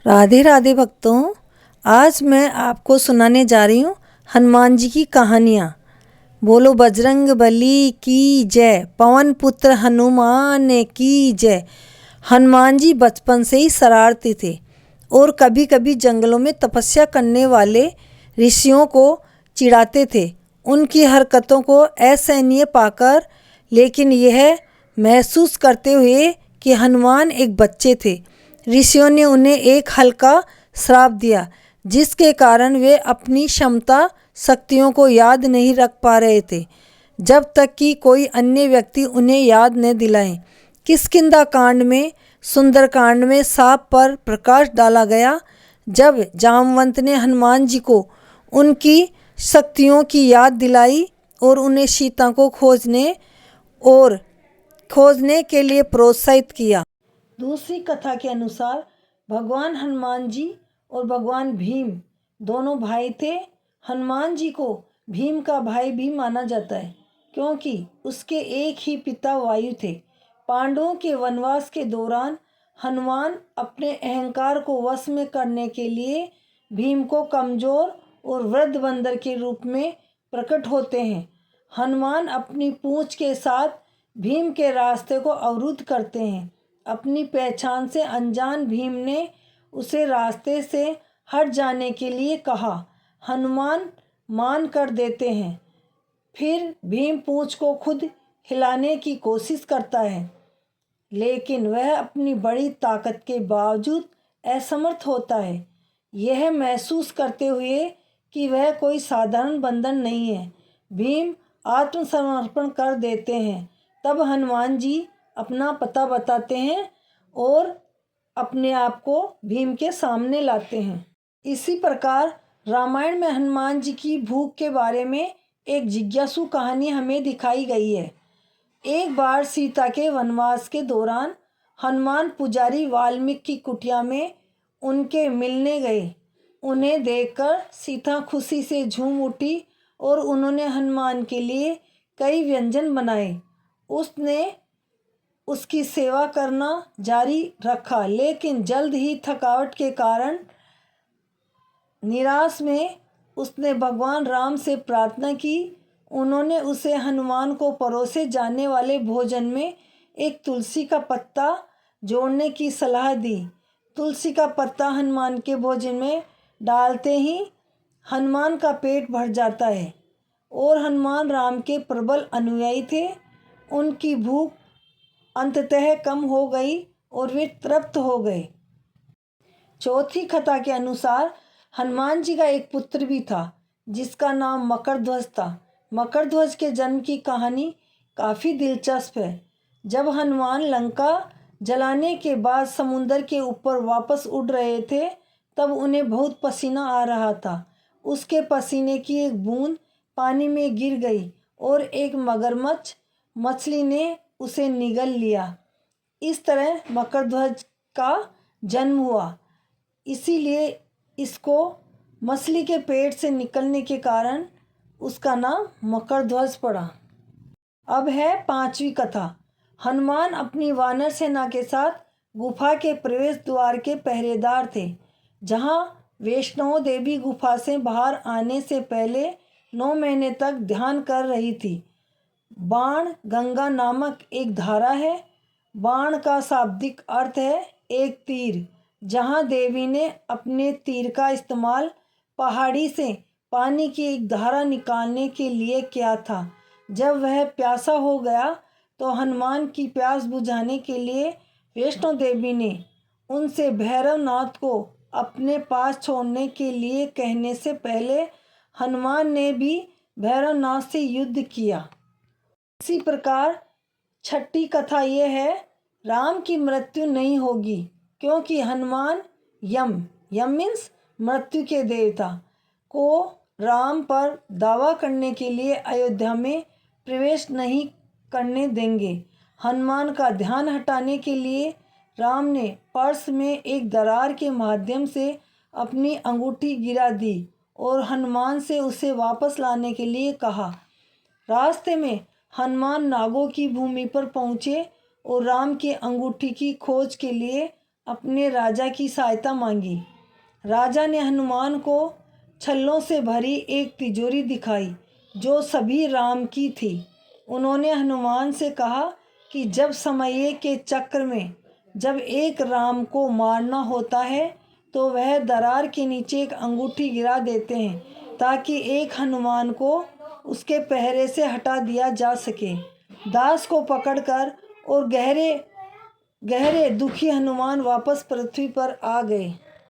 राधे राधे भक्तों, आज मैं आपको सुनाने जा रही हूँ हनुमान जी की कहानियाँ। बोलो बजरंग बली की जय, पवन पुत्र हनुमान की जय। हनुमान जी बचपन से ही शरारती थे और कभी कभी जंगलों में तपस्या करने वाले ऋषियों को चिढ़ाते थे। उनकी हरकतों को असहनीय पाकर, लेकिन यह महसूस करते हुए कि हनुमान एक बच्चे थे, ऋषियों ने उन्हें एक हल्का श्राप दिया, जिसके कारण वे अपनी क्षमता शक्तियों को याद नहीं रख पा रहे थे, जब तक कि कोई अन्य व्यक्ति उन्हें याद न दिलाए। किष्किंधा कांड में, सुंदरकांड में सांप पर प्रकाश डाला गया। जब जामवंत ने हनुमान जी को उनकी शक्तियों की याद दिलाई और उन्हें सीता को खोजने के लिए प्रोत्साहित किया। दूसरी कथा के अनुसार भगवान हनुमान जी और भगवान भीम दोनों भाई थे। हनुमान जी को भीम का भाई भी माना जाता है, क्योंकि उसके एक ही पिता वायु थे। पांडवों के वनवास के दौरान हनुमान अपने अहंकार को वश में करने के लिए भीम को कमजोर और वृद्ध बंदर के रूप में प्रकट होते हैं। हनुमान अपनी पूंछ के साथ भीम के रास्ते को अवरुद्ध करते हैं। अपनी पहचान से अनजान भीम ने उसे रास्ते से हट जाने के लिए कहा। हनुमान मान कर देते हैं। फिर भीम पूंछ को खुद हिलाने की कोशिश करता है, लेकिन वह अपनी बड़ी ताकत के बावजूद असमर्थ होता है, यह महसूस करते हुए कि वह कोई साधारण बंदर नहीं है। भीम आत्मसमर्पण कर देते हैं। तब हनुमान जी अपना पता बताते हैं और अपने आप को भीम के सामने लाते हैं। इसी प्रकार रामायण में हनुमान जी की भूख के बारे में एक जिज्ञासु कहानी हमें दिखाई गई है। एक बार सीता के वनवास के दौरान हनुमान पुजारी वाल्मीकि की कुटिया में उनके मिलने गए। उन्हें देखकर सीता खुशी से झूम उठी और उन्होंने हनुमान के लिए कई व्यंजन बनाए। उसने उसकी सेवा करना जारी रखा, लेकिन जल्द ही थकावट के कारण निराश में उसने भगवान राम से प्रार्थना की। उन्होंने उसे हनुमान को परोसे जाने वाले भोजन में एक तुलसी का पत्ता जोड़ने की सलाह दी। तुलसी का पत्ता हनुमान के भोजन में डालते ही हनुमान का पेट भर जाता है और हनुमान राम के प्रबल अनुयायी थे। उनकी भूख अंततः कम हो गई और वे तृप्त हो गए। चौथी कथा के अनुसार हनुमान जी का एक पुत्र भी था, जिसका नाम मकरध्वज था। मकरध्वज के जन्म की कहानी काफ़ी दिलचस्प है। जब हनुमान लंका जलाने के बाद समुद्र के ऊपर वापस उड़ रहे थे, तब उन्हें बहुत पसीना आ रहा था। उसके पसीने की एक बूंद पानी में गिर गई और एक मगरमच्छ मछली ने उसे निगल लिया। इस तरह मकरध्वज का जन्म हुआ। इसीलिए इसको मछली के पेट से निकलने के कारण उसका नाम मकरध्वज पड़ा। अब है पांचवी कथा। हनुमान अपनी वानर सेना के साथ गुफा के प्रवेश द्वार के पहरेदार थे, जहां वैष्णो देवी गुफा से बाहर आने से पहले 9 महीने तक ध्यान कर रही थी। बाण गंगा नामक एक धारा है। बाण का शाब्दिक अर्थ है एक तीर। जहां देवी ने अपने तीर का इस्तेमाल पहाड़ी से पानी की एक धारा निकालने के लिए किया था। जब वह प्यासा हो गया तो हनुमान की प्यास बुझाने के लिए वैष्णो देवी ने उनसे भैरवनाथ को अपने पास छोड़ने के लिए कहने से पहले हनुमान ने भी भैरवनाथ से युद्ध किया। इसी प्रकार छठी कथा यह है, राम की मृत्यु नहीं होगी, क्योंकि हनुमान यम मीन्स मृत्यु के देवता को राम पर दावा करने के लिए अयोध्या में प्रवेश नहीं करने देंगे। हनुमान का ध्यान हटाने के लिए राम ने पर्स में एक दरार के माध्यम से अपनी अंगूठी गिरा दी और हनुमान से उसे वापस लाने के लिए कहा। रास्ते में हनुमान नागों की भूमि पर पहुँचे और राम की अंगूठी की खोज के लिए अपने राजा की सहायता मांगी। राजा ने हनुमान को छल्लों से भरी एक तिजोरी दिखाई जो सभी राम की थी। उन्होंने हनुमान से कहा कि जब समय के चक्र में जब एक राम को मारना होता है तो वह दरार के नीचे एक अंगूठी गिरा देते हैं ताकि एक हनुमान को उसके पहरे से हटा दिया जा सके। दास को पकड़कर और गहरे दुखी हनुमान वापस पृथ्वी पर आ गए।